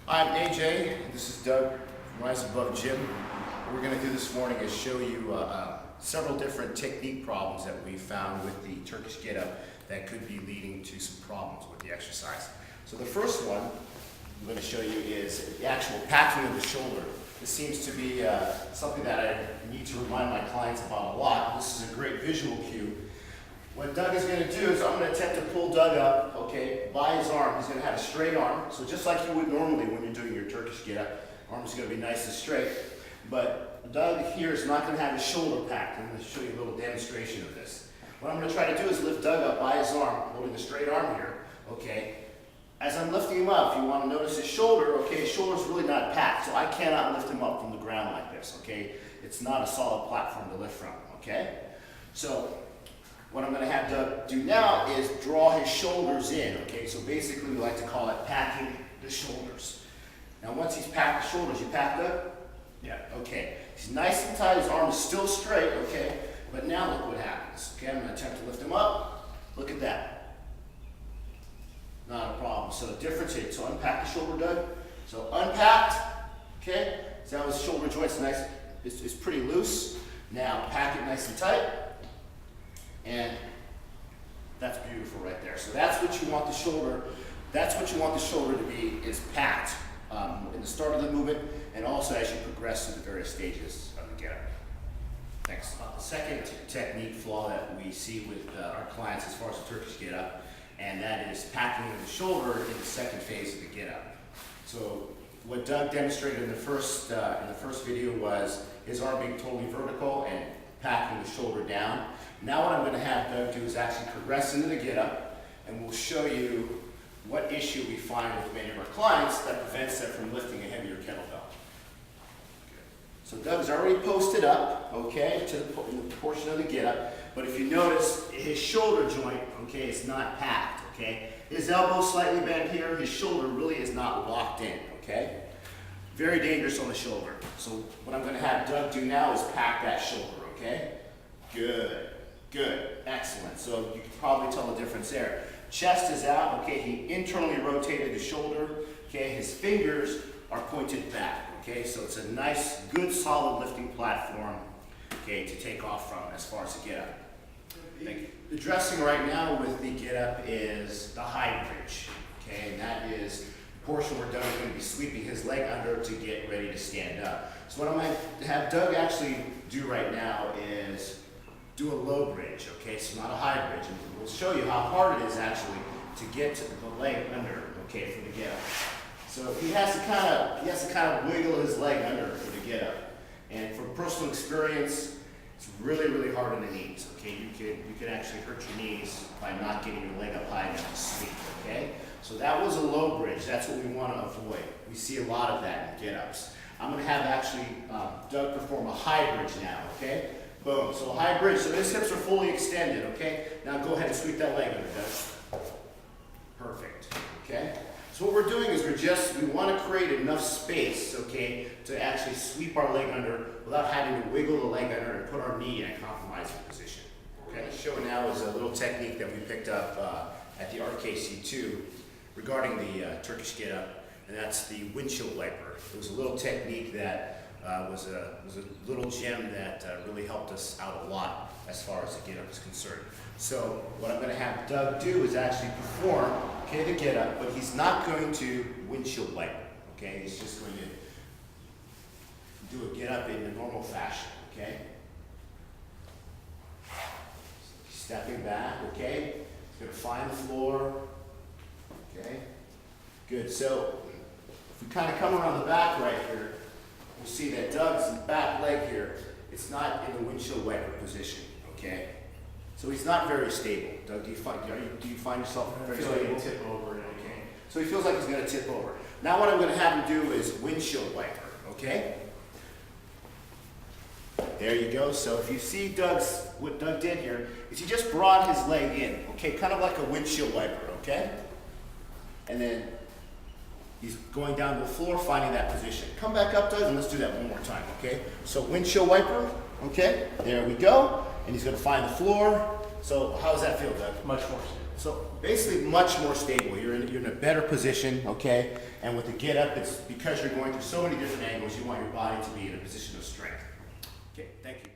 I'm AJ, this is Doug from Rise Above Gym. What we're going to do this morning is show you several different technique problems that we found with the Turkish Get Up that could be leading to some problems with the exercise. So the first one I'm going to show you is the actual packing of the shoulder. This seems to be something that I need to remind my clients about a lot. This is a great visual cue. What Doug is going to do is I'm going to attempt to pull Doug up, okay, by his arm. He's going to have a straight arm. So just like you would normally when you're doing your Turkish Get Up, arm is going to be nice and straight. But Doug here is not going to have his shoulder packed. I'm going to show you a little demonstration of this. What I'm going to try to do is lift Doug up by his arm, holding a straight arm here, okay. As I'm lifting him up, if you want to notice his shoulder, okay, his shoulder's really not packed, so I cannot lift him up from the ground like this, okay. It's not a solid platform to lift from, okay. So what I'm going to have Doug do now is draw his shoulders in, okay? So basically we like to call it packing the shoulders. Now once he's packed the shoulders, you packed Doug? Yeah. Okay. He's nice and tight, his arm is still straight, okay? But now look what happens. Okay, I'm going to attempt to lift him up. Look at that. Not a problem. So the difference here, so unpack the shoulder, Doug. So unpacked, okay? See how his shoulder joint's nice, it's pretty loose. Now pack it nice and tight. And that's beautiful right there. So that's what you want the shoulder, to be, is packed in the start of the movement and also as you progress through the various stages of the get up. Next. The second technique flaw that we see with our clients as far as the Turkish Get Up, and that is packing of the shoulder in the second phase of the get up. So what Doug demonstrated in the first video was his arm being totally vertical and packing the shoulder down. Now what I'm going to have Doug do is actually progress into the get up, and we'll show you what issue we find with many of our clients that prevents them from lifting a heavier kettlebell. So Doug's already posted up, okay, to the portion of the get up, but if you notice his shoulder joint, okay, is not packed, okay. His elbow slightly bent here, his shoulder really is not locked in, okay. Very dangerous on the shoulder. So what I'm going to have Doug do now is pack that shoulder, okay. Good. Good, excellent. So you can probably tell the difference there. Chest is out, okay, he internally rotated the shoulder, okay, his fingers are pointed back, okay, so it's a nice, good, solid lifting platform, okay, to take off from as far as the get up. Thank you. The dressing right now with the get up is the high bridge, okay, and that is the portion where Doug is going to be sweeping his leg under to get ready to stand up. So what I'm going to have Doug actually do right now is do a low bridge, okay, so not a high bridge, and we'll show you how hard it is actually to get to the leg under, okay, for the get up. So he has to kind of wiggle his leg under for the get up, and from personal experience, it's really, really hard on the knees, okay. You can actually hurt your knees by not getting your leg up high enough to sweep, okay. So that was a low bridge. That's what we want to avoid. We see a lot of that in get ups. I'm going to have actually Doug perform a high bridge now, okay. Boom, so high bridge, so his hips are fully extended, okay? Now go ahead and sweep that leg under, Doug. Perfect, okay? So what we're doing is we want to create enough space, okay, to actually sweep our leg under without having to wiggle the leg under and put our knee in a compromising position. Okay, show now is a little technique that we picked up at the RKC2 regarding the Turkish Get Up, and that's the Windshield Wiper. It was a little technique that was a little gem that really helped us out a lot as far as the get up is concerned. So what I'm going to have Doug do is actually perform, okay, the get up, but he's not going to windshield wiper, okay? He's just going to do a get up in the normal fashion, okay? Stepping back, okay? He's going to find the floor, okay? Good. So if we kind of come around the back right here, we'll see that Doug's back leg here, it's not in the windshield wiper position, okay? So he's not very stable. Doug, do you find yourself very stable? I feel like he'll tip over. Okay. So he feels like he's going to tip over. Now what I'm going to have him do is windshield wiper, okay? There you go. So if you see what Doug did here, is he just brought his leg in, okay? Kind of like a windshield wiper, okay? And then he's going down to the floor, finding that position. Come back up, Doug, and let's do that one more time, okay? So windshield wiper, okay? There we go. And he's going to find the floor. So how does that feel, Doug? Much more stable. So basically much more stable. You're in a better position, okay? And with the get up, it's because you're going through so many different angles, you want your body to be in a position of strength. Okay, thank you.